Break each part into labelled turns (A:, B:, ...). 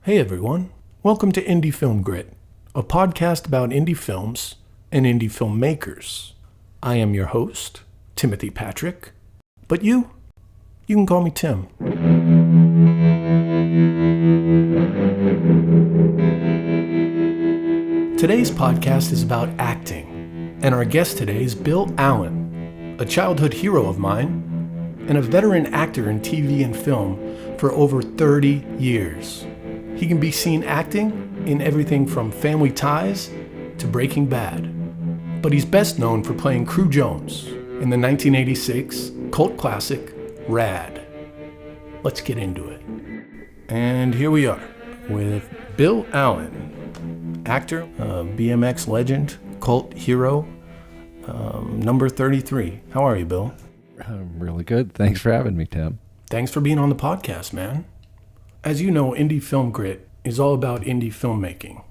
A: Hey everyone, welcome to Indie Film Grit, a podcast about indie films and indie filmmakers. I am your host, Timothy Patrick, but you can call me Tim. Today's podcast is about acting, and our guest today is Bill Allen, a childhood hero of mine and a veteran actor in TV and film for over 30 years. He can be seen acting in everything from Family Ties to Breaking Bad. But he's best known for playing Cru Jones in the 1986 cult classic, RAD. Let's get into it. And here we are with Bill Allen, actor, BMX legend, cult hero, number 33. How are you, Bill?
B: I'm really good. Thanks for having me, Tim.
A: Thanks for being on the podcast, man. As you know, Indie Film Grit is all about indie filmmaking.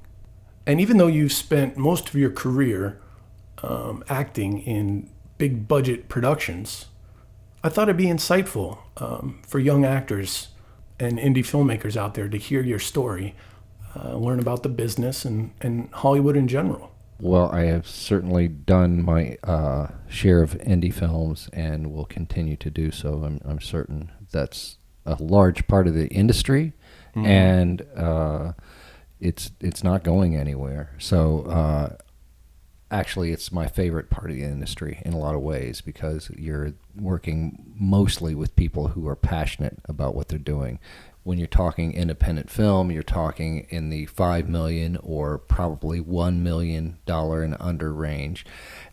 A: And even though you've spent most of your career acting in big budget productions, I thought it'd be insightful for young actors and indie filmmakers out there to hear your story, learn about the business and Hollywood in general.
B: Well, I have certainly done my share of indie films and will continue to do so. I'm certain that's a large part of the industry, and it's not going anywhere. So actually, it's my favorite part of the industry in a lot of ways because you're working mostly with people who are passionate about what they're doing. When you're talking independent film, you're talking in the $5 million or probably $1 million and under range.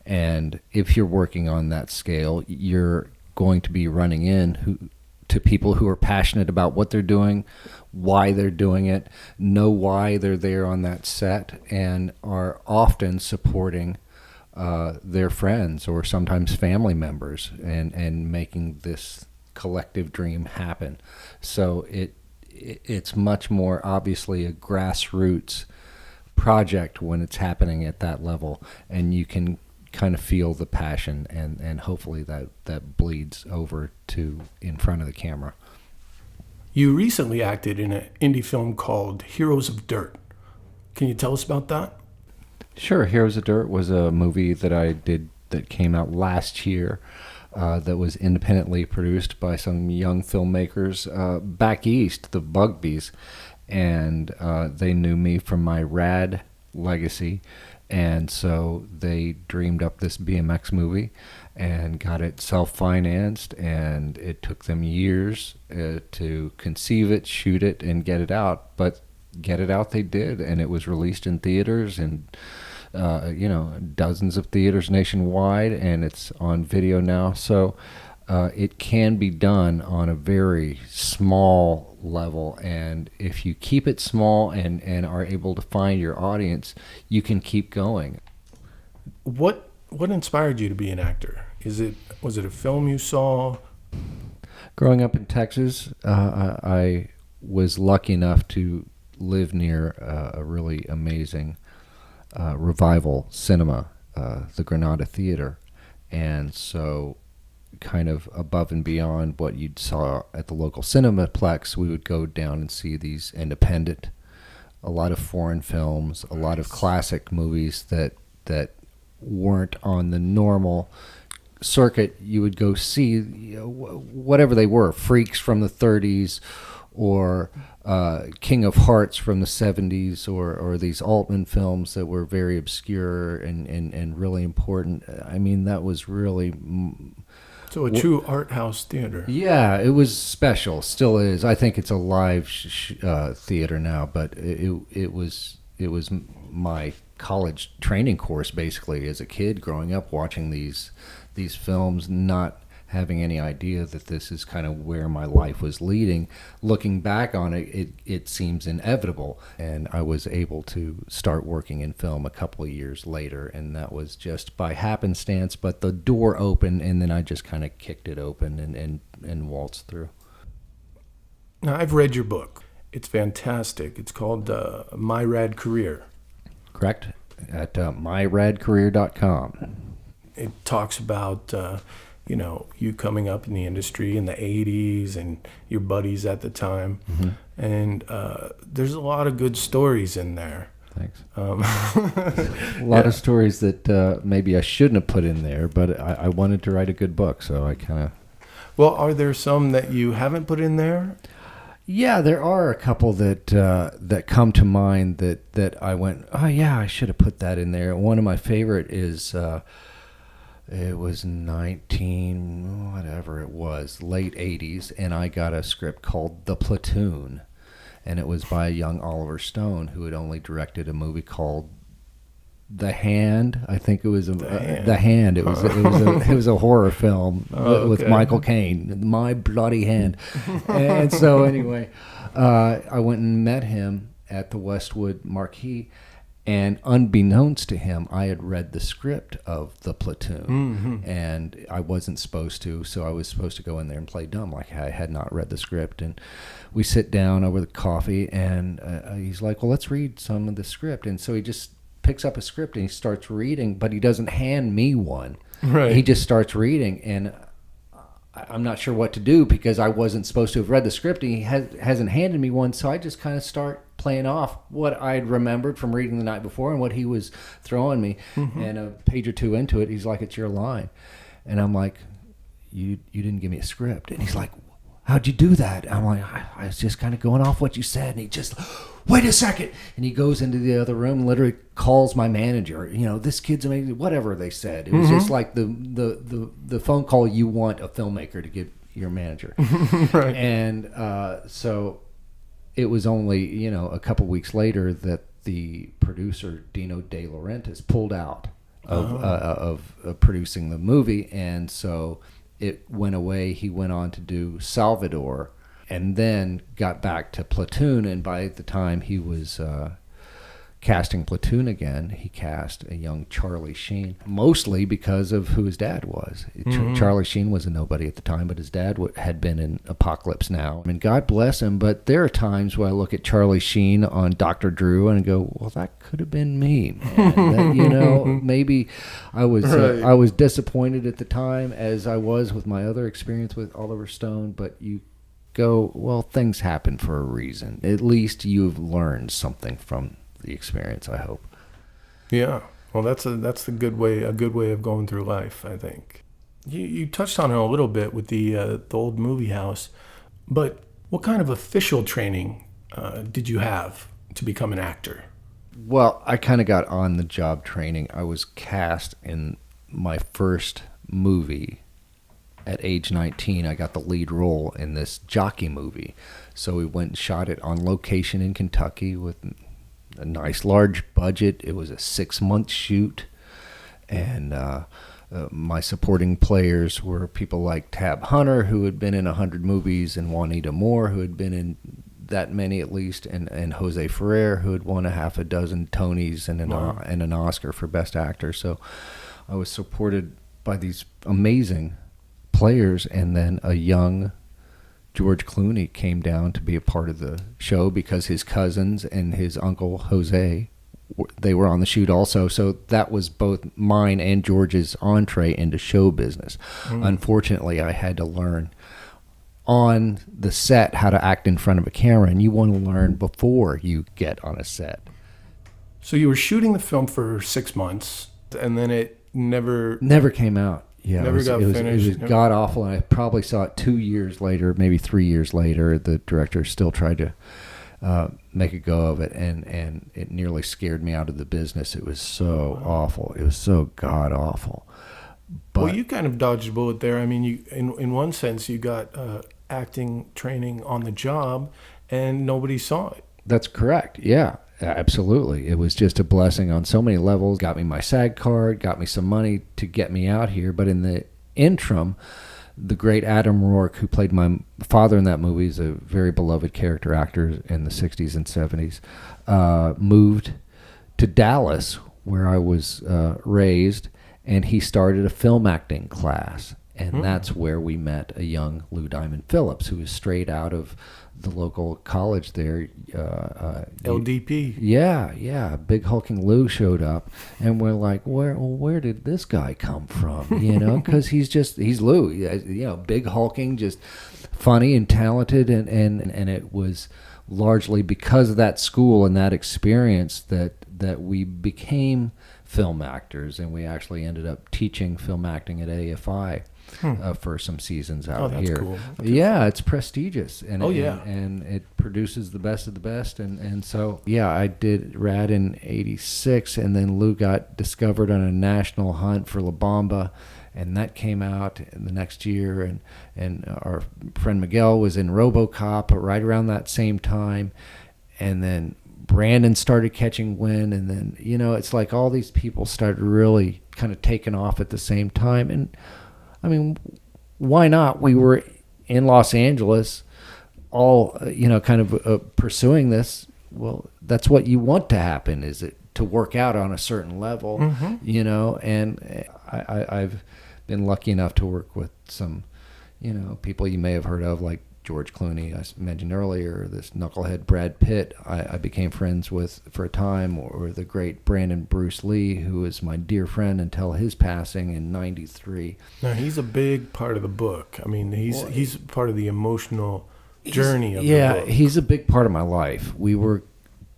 B: And if you're working on that scale, you're going to be running to people who are passionate about what they're doing, why they're doing it, know why they're there on that set, and are often supporting their friends or sometimes family members and making this collective dream happen. So it's much more obviously a grassroots project when it's happening at that level, and you can kind of feel the passion and hopefully that bleeds over to in front of the camera.
A: You recently acted in an indie film called Heroes of Dirt. Can you tell us about that?
B: Sure. Heroes of Dirt was a movie that I did that came out last year that was independently produced by some young filmmakers back east, the Bugbees, and they knew me from my RAD legacy. And so they dreamed up this BMX movie and got it self-financed, and it took them years to conceive it, shoot it, and get it out. But get it out they did, and it was released in theaters and dozens of theaters nationwide, and it's on video now. So it can be done on a very small level, and if you keep it small and are able to find your audience, you can keep going.
A: What inspired you to be an actor? Was it a film you saw?
B: Growing up in Texas, I was lucky enough to live near a really amazing revival cinema, the Granada Theater, and so kind of above and beyond what you'd saw at the local cinemaplex, we would go down and see these independent, a lot of foreign films, a lot of classic movies that weren't on the normal circuit. You would go see whatever they were, Freaks from the 30s or King of Hearts from the 70s or these Altman films that were very obscure and really important. I mean, that was really...
A: So a true art house theater.
B: Yeah, it was special. Still is. I think it's a live theater now, but it was my college training course basically as a kid growing up watching these films, not having any idea that this is kind of where my life was leading. Looking back on it, it seems inevitable. And I was able to start working in film a couple of years later, and that was just by happenstance, but the door opened, and then I just kind of kicked it open and waltzed through.
A: Now, I've read your book. It's fantastic. It's called My RAD Career.
B: Correct. At myradcareer.com.
A: It talks about you know, you coming up in the industry in the 80s and your buddies at the time.
B: Mm-hmm.
A: And there's a lot of good stories in there.
B: Thanks. A lot
A: Yeah.
B: of stories that maybe I shouldn't have put in there, but I wanted to write a good book, so I kind of...
A: Well, are there some that you haven't put in there?
B: Yeah, there are a couple that come to mind that I went, oh yeah, I should have put that in there. One of my favorite is it was late 80s, and I got a script called The Platoon, and it was by a young Oliver Stone who had only directed a movie called The Hand. I think it was The Hand. It was a horror film with Michael Caine, My Bloody Hand. And so anyway, I went and met him at the Westwood Marquee, and unbeknownst to him, I had read the script of The Platoon, and I wasn't supposed to, so I was supposed to go in there and play dumb like I had not read the script. And we sit down over the coffee, and he's like, well, let's read some of the script. And so he just picks up a script and he starts reading, but he doesn't hand me one.
A: Right.
B: He just starts reading, and I'm not sure what to do because I wasn't supposed to have read the script, and he hasn't handed me one, so I just kind of start playing off what I'd remembered from reading the night before and what he was throwing me. And a page or two into it, he's like, it's your line. And I'm like, you didn't give me a script. And he's like, how'd you do that? I'm like, I was just kind of going off what you said. And he just, wait a second. And he goes into the other room and literally calls my manager. You know, this kid's amazing, whatever they said. It was just like the phone call you want a filmmaker to give your manager.
A: Right.
B: And so it was only, you know, a couple weeks later that the producer, Dino De Laurentiis, pulled out of producing the movie. And so it went away. He went on to do Salvador and then got back to Platoon. And by the time he was casting Platoon again, he cast a young Charlie Sheen, mostly because of who his dad was. Charlie Sheen was a nobody at the time, but his dad had been in Apocalypse Now. I mean, God bless him, but there are times where I look at Charlie Sheen on Dr. Drew and go, well, that could have been me, man. That, you know, maybe I was I was disappointed at the time, as I was with my other experience with Oliver Stone, but you go, well, things happen for a reason. At least you've learned something from the experience, I hope.
A: Yeah. Well, that's a good way of going through life, I think. You touched on it a little bit with the old movie house, but what kind of official training did you have to become an actor?
B: Well, I kind of got on the job training. I was cast in my first movie at age 19. I got the lead role in this jockey movie. So we went and shot it on location in Kentucky with a nice large budget. It was a 6-month shoot, and my supporting players were people like Tab Hunter, who had been in 100 movies, and Juanita Moore, who had been in that many at least, and Jose Ferrer, who had won a half a dozen Tonys and an Oscar for Best Actor. So I was supported by these amazing players, and then a young George Clooney came down to be a part of the show because his cousins and his uncle Jose, they were on the shoot also. So that was both mine and George's entree into show business. Unfortunately, I had to learn on the set how to act in front of a camera, and you want to learn before you get on a set.
A: So you were shooting the film for 6 months, and then it never
B: came out. Yeah,
A: Never got finished.
B: It was god awful, and I probably saw it 2 years later, maybe 3 years later. The director still tried to make a go of it, and it nearly scared me out of the business. It was so awful. It was so god awful. But,
A: well, you kind of dodged a bullet there. I mean, you in one sense, you got acting training on the job, and nobody saw it.
B: That's correct. Yeah. Absolutely. It was just a blessing on so many levels. Got me my SAG card, got me some money to get me out here. But in the interim, the great Adam Rourke, who played my father in that movie, is a very beloved character actor in the 60s and 70s, moved to Dallas, where I was raised, and he started a film acting class. And that's where we met a young Lou Diamond Phillips, who was straight out of the local college there.
A: LDP.
B: Yeah. Big hulking Lou showed up, and we're like, where did this guy come from? Because he's Lou. Big hulking, just funny and talented, and it was largely because of that school and that experience that we became film actors, and we actually ended up teaching film acting at AFI. For some seasons out here.
A: Cool.
B: Yeah, it's prestigious, and
A: and
B: it produces the best of the best, and so I did RAD in '86, and then Lou got discovered on a national hunt for La Bamba, and that came out the next year, and our friend Miguel was in RoboCop right around that same time, and then Brandon started catching wind, and then it's like all these people started really kind of taking off at the same time, and I mean, why not? We were in Los Angeles, all kind of pursuing this. Well, that's what you want to happen, is it to work out on a certain level, And I've been lucky enough to work with some, people you may have heard of, like George Clooney, I mentioned earlier, this knucklehead Brad Pitt, I became friends with for a time, or the great Brandon Bruce Lee, who was my dear friend until his passing in '93.
A: Now, he's a big part of the book. I mean, he's part of the emotional journey of the book.
B: Yeah, he's a big part of my life. We were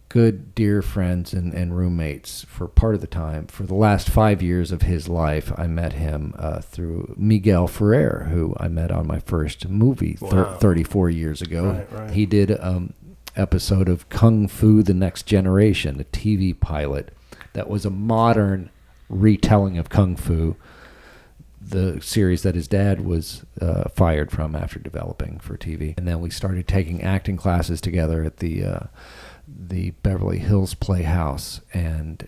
B: good, dear friends and roommates for part of the time. For the last 5 years of his life, I met him through Miguel Ferrer, who I met on my first movie 34 years ago.
A: Right.
B: He did episode of Kung Fu: The Next Generation, a TV pilot that was a modern retelling of Kung Fu, the series that his dad was fired from after developing for TV. And then we started taking acting classes together at the Beverly Hills Playhouse, and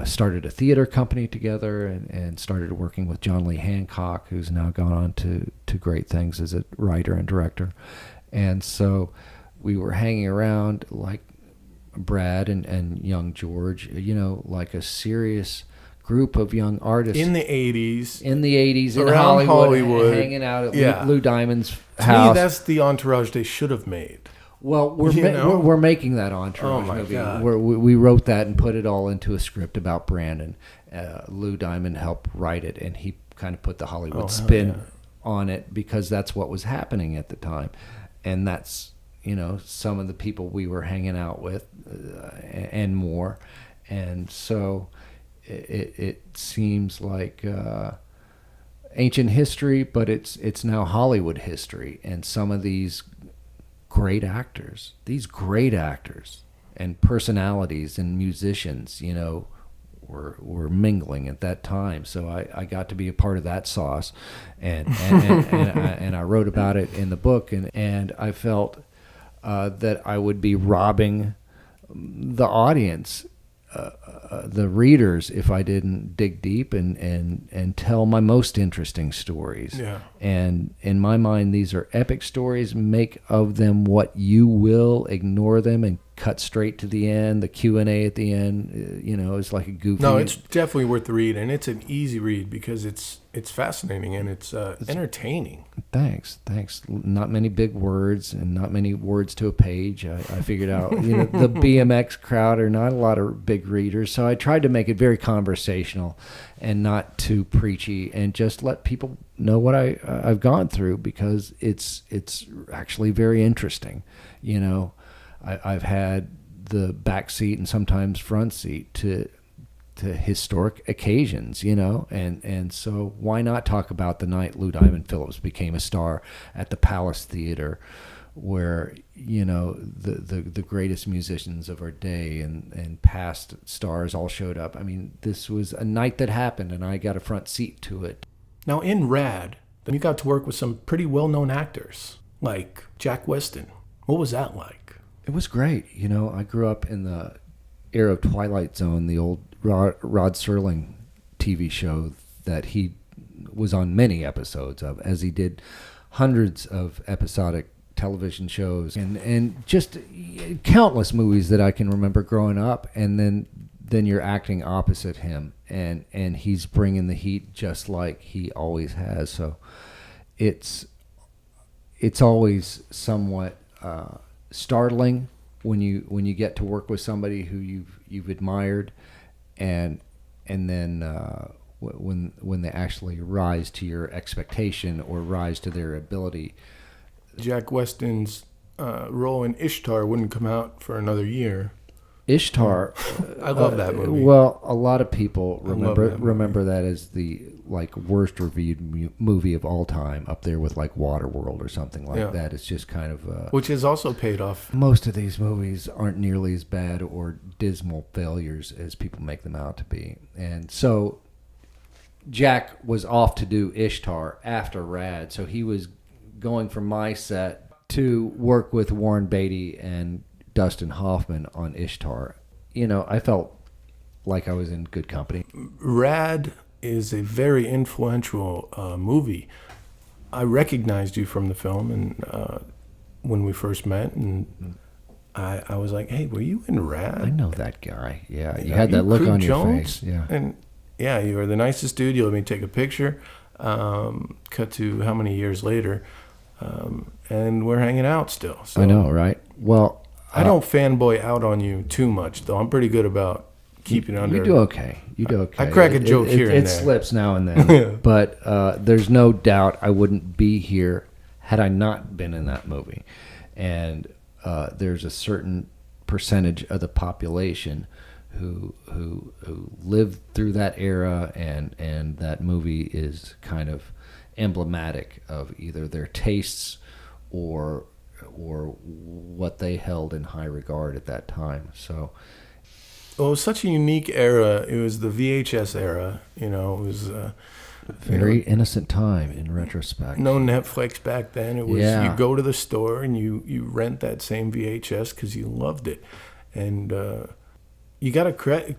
B: started a theater company together, and started working with John Lee Hancock, who's now gone on to great things as a writer and director. And so we were hanging around like Brad and young George, like a serious group of young artists
A: in the 80s.
B: In
A: around Hollywood,
B: hanging out at Lou Diamond's house.
A: To me, that's the entourage they should have made.
B: Well, we're making that entourage movie.
A: God.
B: We wrote that and put it all into a script about Brandon. Lou Diamond helped write it, and he kind of put the Hollywood spin on it, because that's what was happening at the time. And that's, some of the people we were hanging out with and more. And so it seems like ancient history, but it's now Hollywood history. And some of these great actors and personalities and musicians, were mingling at that time. So I got to be a part of that sauce, and I wrote about it in the book, and I felt that I would be robbing the audience, the readers, if I didn't dig deep and tell my most interesting stories.
A: Yeah.
B: And in my mind, these are epic stories. Make of them what you will. Ignore them and cut straight to the end. The Q&A at the end, is like a goofy.
A: No, it's definitely worth the read, and it's an easy read because it's fascinating and it's entertaining.
B: Thanks. Not many big words and not many words to a page. I figured out, the BMX crowd are not a lot of big readers, so I tried to make it very conversational and not too preachy, and just let people know what I've gone through, because it's actually very interesting. I've had the back seat and sometimes front seat to historic occasions, and so why not talk about the night Lou Diamond Phillips became a star at the Palace Theater, where the greatest musicians of our day and past stars all showed up. I mean, this was a night that happened, and I got a front seat to it.
A: Now, in RAD, you got to work with some pretty well-known actors, like Jack Weston. What was that like?
B: It was great. I grew up in the era of Twilight Zone, the old Rod Serling TV show that he was on many episodes of, as he did hundreds of episodic television shows and just countless movies that I can remember growing up. And then you're acting opposite him and he's bringing the heat just like he always has. So it's always somewhat startling when you get to work with somebody who you've admired, and then when they actually rise to your expectation or rise to their ability.
A: Jack Weston's role in Ishtar wouldn't come out for another year.
B: Ishtar,
A: I love that movie.
B: Well, a lot of people remember that as the worst reviewed movie of all time, up there with like Waterworld or something like that. It's just kind of
A: which has also paid off.
B: Most of these movies aren't nearly as bad or dismal failures as people make them out to be, and so Jack was off to do Ishtar after RAD, so he was going from my set to work with Warren Beatty and Dustin Hoffman on Ishtar. I felt like I was in good company.
A: RAD is a very influential movie. I recognized you from the film, and when we first met, and I was like, "Hey, were you in RAD?"
B: I know that guy. Yeah, you had that look
A: Cru
B: on your
A: Jones?
B: face. Yeah,
A: and you were the nicest dude. You let me take a picture. Cut to how many years later, and we're hanging out still. So
B: I know, right? Well,
A: I don't fanboy out on you too much, though. I'm pretty good about keeping under.
B: You do okay.
A: I crack a joke here and
B: there. It
A: there.
B: slips now and then. But there's no doubt I wouldn't be here had I not been in that movie. And there's a certain percentage of the population who lived through that era, and that movie is kind of emblematic of either their tastes or what they held in high regard at that time. So,
A: well, it was such a unique era. It was the VHS era. It was
B: very innocent time in retrospect.
A: No Netflix back then. It was you go to the store and you rent that same VHS because you loved it, and you got to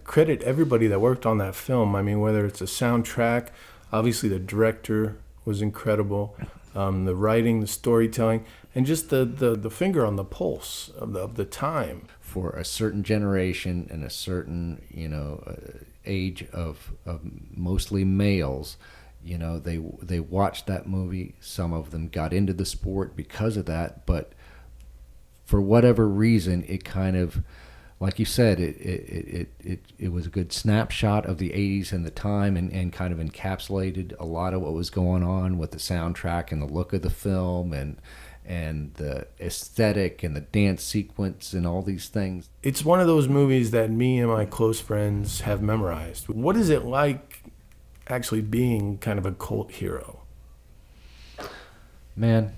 A: credit everybody that worked on that film. I mean, whether it's a soundtrack, obviously the director was incredible, the writing, the storytelling, and just the finger on the pulse of the time.
B: For a certain generation and a certain age of mostly males, they watched that movie. Some of them got into the sport because of that, but for whatever reason, it kind of, like you said, it was a good snapshot of the 80s and the time, and kind of encapsulated a lot of what was going on with the soundtrack and the look of the film and the aesthetic and the dance sequence and all these things.
A: It's one of those movies that me and my close friends have memorized. What is it like actually being kind of a cult hero?
B: Man,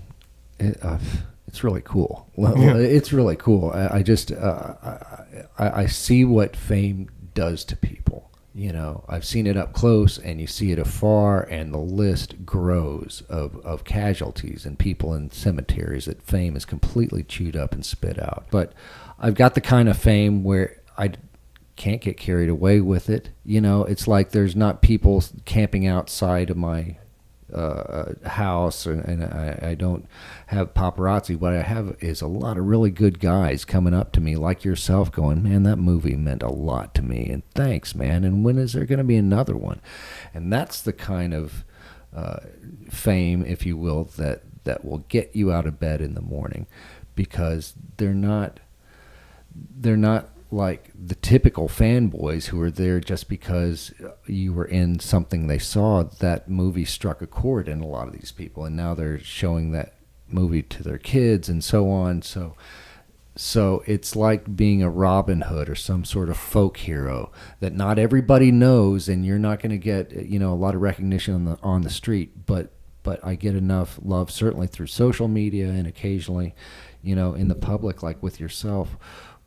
B: it's really cool. It's really cool. I just I see what fame does to people. I've seen it up close, and you see it afar, and the list grows of casualties and people in cemeteries that fame is completely chewed up and spit out. But I've got the kind of fame where I can't get carried away with it. It's like there's not people camping outside of my house, and I don't have paparazzi. What I have is a lot of really good guys coming up to me like yourself going, "Man, that movie meant a lot to me, and thanks, man, and when is there going to be another one?" And that's the kind of fame, if you will, that will get you out of bed in the morning, because they're not like the typical fanboys who are there just because you were in something they saw. That movie struck a chord in a lot of these people, and now they're showing that movie to their kids and so on. So it's like being a Robin Hood or some sort of folk hero that not everybody knows, and you're not going to get a lot of recognition on the street, but I get enough love, certainly through social media and occasionally in the public, like with yourself,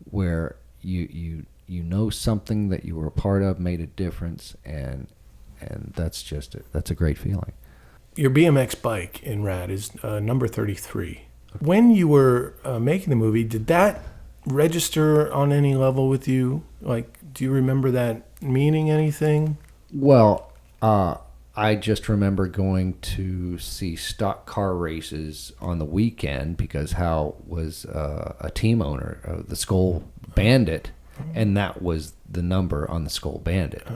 B: where you know something that you were a part of made a difference, and that's a great feeling.
A: Your BMX bike in RAD is number 33. When you were making the movie, did that register on any level with you? Like, do you remember that meaning anything?
B: Well, I just remember going to see stock car races on the weekend because Hal was a team owner of the Skull Bandit, and that was the number on the Skull Bandit.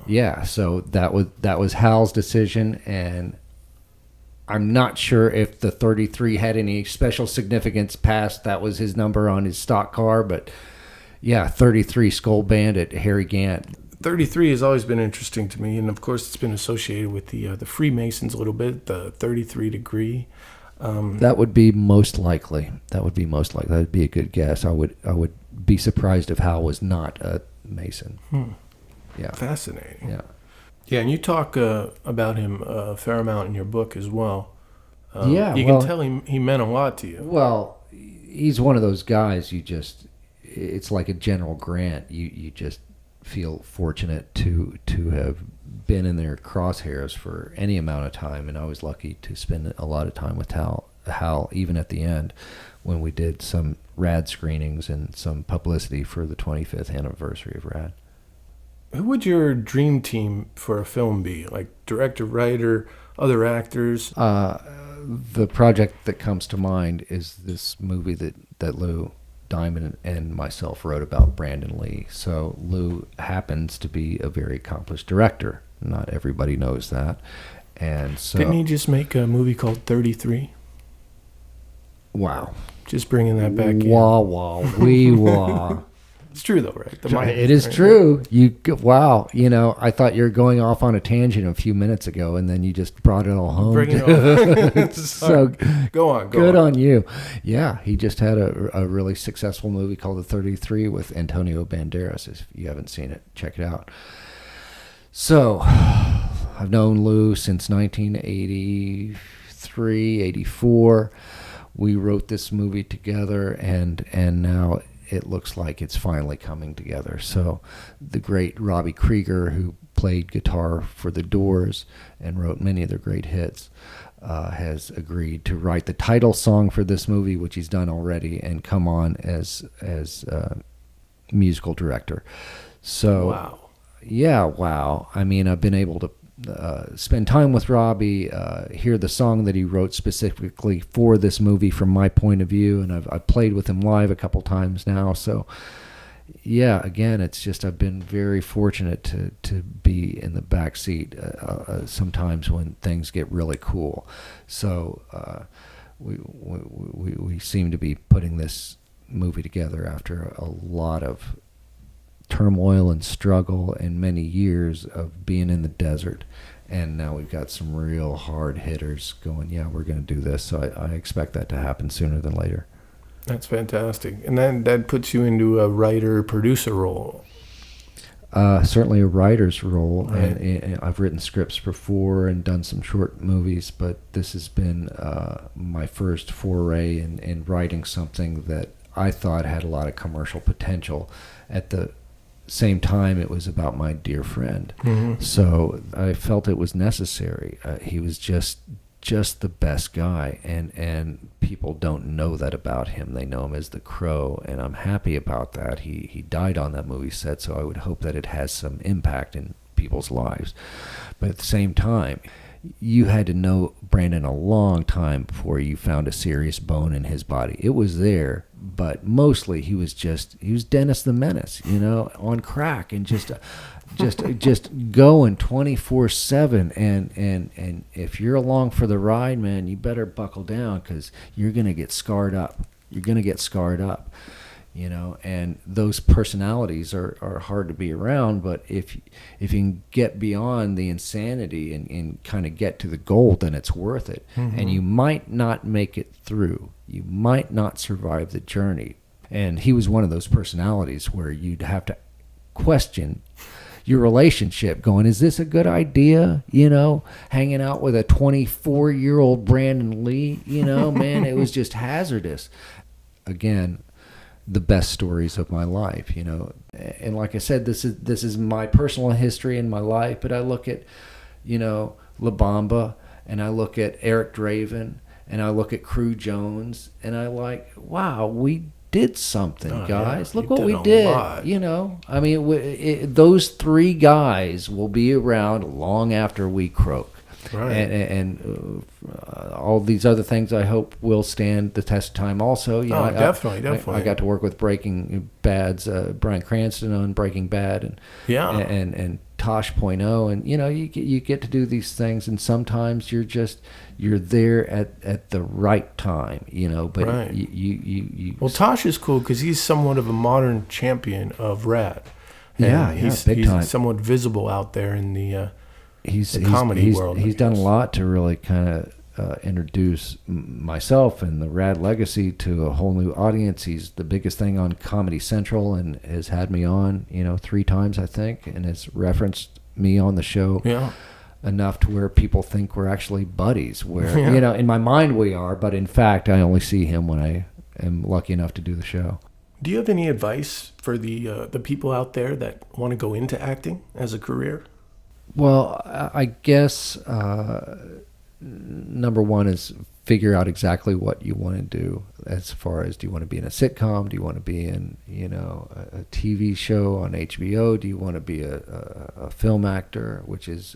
B: Yeah, so that was Hal's decision, and I'm not sure if the 33 had any special significance past that was his number on his stock car, but yeah, 33 Skull Bandit, Harry Gant.
A: 33 has always been interesting to me, and of course it's been associated with the Freemasons a little bit, the 33 degree.
B: That would be most likely. That would be a good guess. I would be surprised if Hal was not a Mason. Yeah.
A: Fascinating.
B: Yeah.
A: Yeah, and you talk about him a fair amount in your book as well.
B: Yeah.
A: You can tell he meant a lot to you.
B: Well, he's one of those guys it's like a General Grant. You just feel fortunate to have been in their crosshairs for any amount of time, and I was lucky to spend a lot of time with Hal, even at the end when we did some RAD screenings and some publicity for the 25th anniversary of RAD.
A: Who would your dream team for a film be? Like director, writer, other actors?
B: The project that comes to mind is this movie that Lou Diamond and myself wrote about Brandon Lee. So Lou happens to be a very accomplished director. Not everybody knows that. And so
A: didn't he just make a movie called 33?
B: Wow.
A: Just bringing that back in.
B: Wah, wah, wee, wah.
A: It's true, though, right?
B: It is true. Wow. I thought you were going off on a tangent a few minutes ago, and then you just brought it all home.
A: Bring it on.
B: So
A: go on.
B: Good on you. Yeah, he just had a really successful movie called The 33 with Antonio Banderas. If you haven't seen it, check it out. So I've known Lou since 1983, 84. We wrote this movie together, and now it looks like it's finally coming together. So the great Robbie Krieger, who played guitar for The Doors and wrote many of their great hits, has agreed to write the title song for this movie, which he's done already, and come on as musical director. So
A: wow.
B: Yeah, wow. I mean, I've been able to spend time with Robbie, hear the song that he wrote specifically for this movie from my point of view, and I've played with him live a couple times now. So, yeah, again, it's just I've been very fortunate to be in the back seat sometimes when things get really cool. So we seem to be putting this movie together after a lot of turmoil and struggle and many years of being in the desert, and now we've got some real hard hitters going, yeah, we're going to do this. So I expect that to happen sooner than later.
A: That's fantastic. And then that puts you into a writer-producer role.
B: Certainly a writer's role.
A: Right.
B: And I've written scripts before and done some short movies, but this has been my first foray in writing something that I thought had a lot of commercial potential. At the same time, it was about my dear friend. Mm-hmm. So I felt it was necessary. He was just the best guy, and people don't know that about him. They know him as the Crow, and I'm happy about that. He died on that movie set, so I would hope that it has some impact in people's lives. But at the same time, you had to know Brandon a long time before you found a serious bone in his body. It was there, but mostly he was Dennis the Menace, on crack and just going 24/7. And if you're along for the ride, man, you better buckle down, because you're gonna get scarred up. And those personalities are hard to be around, but if you can get beyond the insanity and kind of get to the goal, then it's worth it. Mm-hmm. And you might not make it through. You might not survive the journey. And he was one of those personalities where you'd have to question your relationship, going, is this a good idea? Hanging out with a 24-year-old Brandon Lee, man, it was just hazardous. Again, the best stories of my life, and like I said, this is my personal history in my life, but I look at, La Bamba, and I look at Eric Draven, and I look at Cru Jones, and I like, wow, we did something, guys.
A: Yeah,
B: Look what we did. I mean, those three guys will be around long after we croak.
A: Right.
B: And all these other things I hope will stand the test of time also.
A: Definitely.
B: I got to work with Breaking Bad's Bryan Cranston on Breaking Bad, and Tosh Point oh, and you get to do these things, and sometimes you're there at the right time, but
A: right.
B: you
A: well, Tosh is cool because he's somewhat of a modern champion of RAD.
B: He's big time.
A: Somewhat visible out there in the comedy world.
B: He's done a lot to really kind of introduce myself and the RAD legacy to a whole new audience. He's the biggest thing on Comedy Central and has had me on, 3 times, I think, and has referenced me on the show enough to where people think we're actually buddies, where, in my mind we are, but in fact, I only see him when I am lucky enough to do the show.
A: Do you have any advice for the people out there that want to go into acting as a career?
B: Well, I guess number one is figure out exactly what you want to do. As far as, do you want to be in a sitcom? Do you want to be in a TV show on HBO? Do you want to be a film actor, which is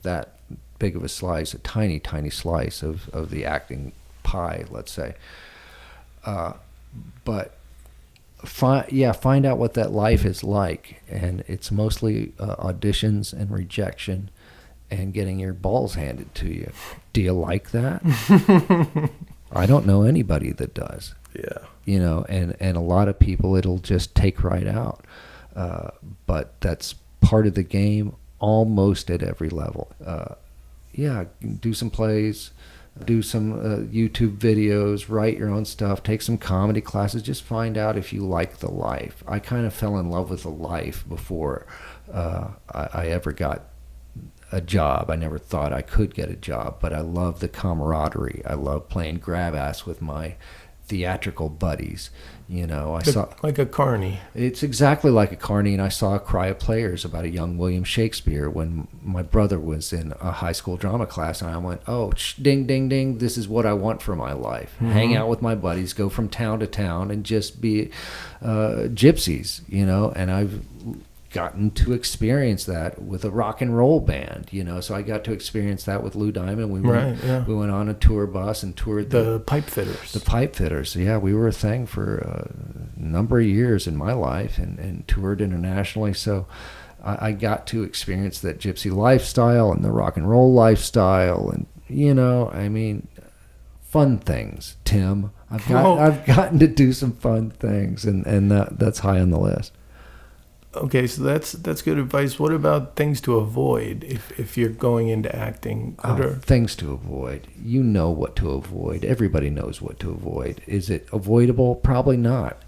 B: that big of a slice, a tiny slice of the acting pie, let's say. But find out what that life is like, and it's mostly auditions and rejection and getting your balls handed to you. Do you like that? I don't know anybody that does.
A: Yeah.
B: And a lot of people it'll just take right out. But that's part of the game almost at every level. Do some plays, do some YouTube videos, write your own stuff, take some comedy classes, just find out if you like the life. I kind of fell in love with the life before I ever got a job. I never thought I could get a job, but I love the camaraderie. I love playing grab ass with my theatrical buddies.
A: Like a carny.
B: It's exactly like a carny, and I saw a cry of players about a young William Shakespeare when my brother was in a high school drama class, and I went, ding, ding, ding, this is what I want for my life. Mm-hmm. Hang out with my buddies, go from town to town, and just be gypsies, and I've gotten to experience that with a rock and roll band, so I got to experience that with Lou Diamond. We went on a tour bus and toured
A: the Pipe Fitters.
B: The Pipe Fitters. Yeah, we were a thing for a number of years in my life and toured internationally. So I got to experience that gypsy lifestyle and the rock and roll lifestyle, and fun things, Tim. I've gotten to do some fun things, and that's high on the list.
A: Okay, so that's good advice. What about things to avoid if you're going into acting?
B: Things to avoid. You know what to avoid. Everybody knows what to avoid. Is it avoidable? Probably not.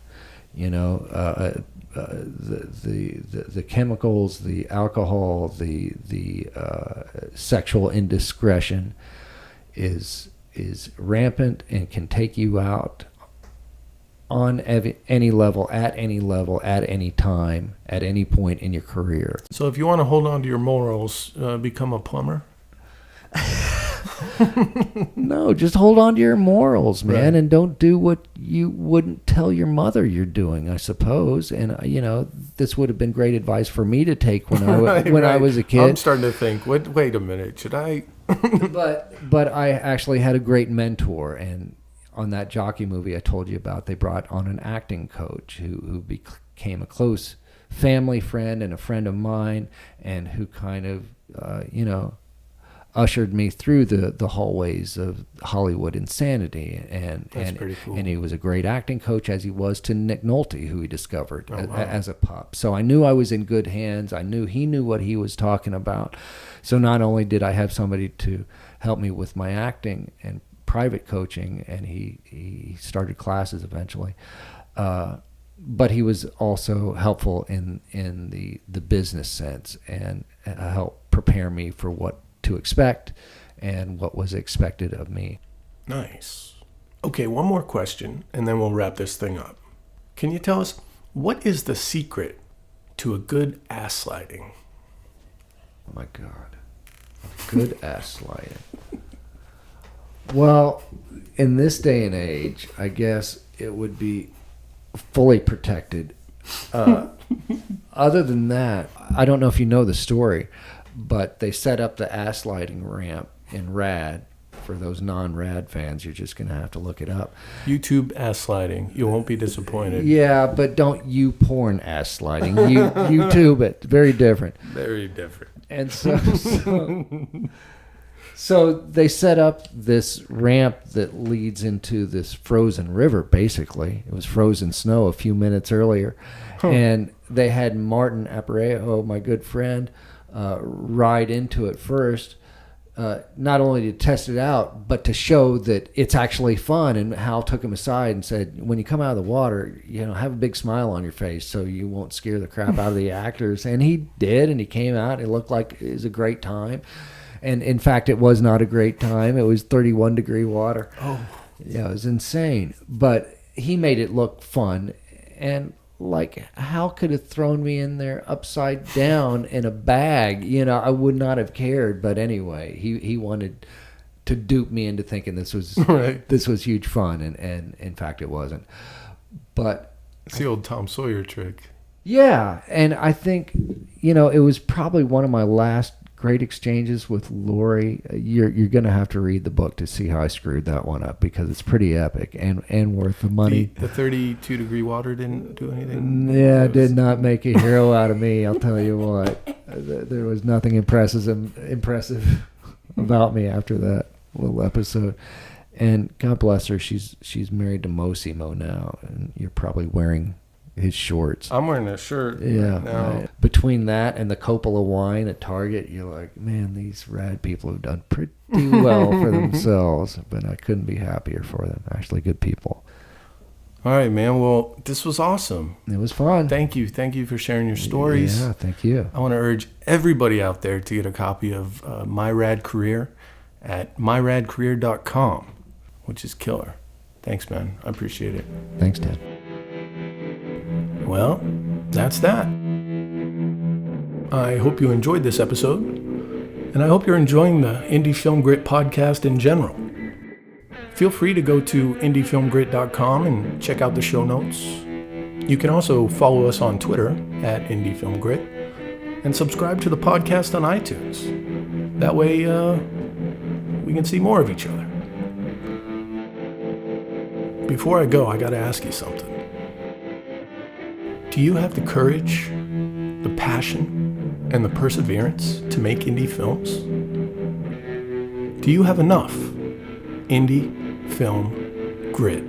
B: The chemicals, the alcohol, the sexual indiscretion is rampant and can take you out on any level, at any time, at any point in your career.
A: So if you want to hold on to your morals, become a plumber?
B: No, just hold on to your morals, man,
A: right.
B: And don't do what you wouldn't tell your mother you're doing, I suppose. And, this would have been great advice for me to take when I was a kid.
A: I'm starting to think, wait a minute, should I?
B: But I actually had a great mentor, and on that Jockey movie I told you about, they brought on an acting coach who became a close family friend and a friend of mine, and who kind of, ushered me through the hallways of Hollywood insanity.
A: That's pretty cool.
B: And he was a great acting coach, as he was to Nick Nolte, who he discovered as a pup. So I knew I was in good hands. I knew he knew what he was talking about. So not only did I have somebody to help me with my acting and private coaching, and he started classes eventually, but he was also helpful in the business sense, and helped prepare me for what to expect and what was expected of me.
A: Nice. Okay, one more question, and then we'll wrap this thing up. Can you tell us, what is the secret to a good ass sliding?
B: Oh my God. Good ass sliding. Well, in this day and age, I guess it would be fully protected. Other than that, I don't know if you know the story, but they set up the ass sliding ramp in RAD. For those non-RAD fans, you're just going to have to look it up.
A: YouTube ass sliding. You won't be disappointed.
B: Yeah, but don't you porn ass sliding. YouTube it. Very different.
A: Very different.
B: And so they set up this ramp that leads into this frozen river, basically. It was frozen snow a few minutes earlier. And they had Martin Aparicio, my good friend, ride into it first. Not only to test it out, but to show that it's actually fun. And Hal took him aside and said, when you come out of the water, have a big smile on your face so you won't scare the crap out of the actors. And he did, and he came out. It looked like it was a great time. And in fact, it was not a great time. It was 31-degree water.
A: Oh.
B: Yeah, it was insane. But he made it look fun. And Hal could have thrown me in there upside down in a bag. I would not have cared. But anyway, he wanted to dupe me into thinking this was
A: right.
B: This was huge fun, and in fact, it wasn't. But
A: it's the old Tom Sawyer trick.
B: Yeah, and I think it was probably one of my last great exchanges with Lori. You're going to have to read the book to see how I screwed that one up, because it's pretty epic and worth the money.
A: The 32-degree water didn't do anything?
B: Yeah, it did not make a hero out of me, I'll tell you what. There was nothing impressive about me after that little episode. And God bless her, she's married to Mosimo now, and you're probably wearing his shorts.
A: I'm wearing a shirt.
B: Yeah.
A: Now.
B: Right. Between that and the Coppola wine at Target, you're like, man, these RAD people have done pretty well for themselves. But I couldn't be happier for them. Actually, good people.
A: All right, man. Well, this was awesome.
B: It was fun.
A: Thank you. Thank you for sharing your stories.
B: Yeah, thank you.
A: I want to urge everybody out there to get a copy of My RAD Career at myradcareer.com, which is killer. Thanks, man. I appreciate it.
B: Thanks, Ted.
A: Well, that's that. I hope you enjoyed this episode, and I hope you're enjoying the Indie Film Grit podcast in general. Feel free to go to indiefilmgrit.com and check out the show notes. You can also follow us on Twitter at Indie Film Grit and subscribe to the podcast on iTunes. That way, we can see more of each other. Before I go, I gotta ask you something. Do you have the courage, the passion, and the perseverance to make indie films? Do you have enough indie film grit?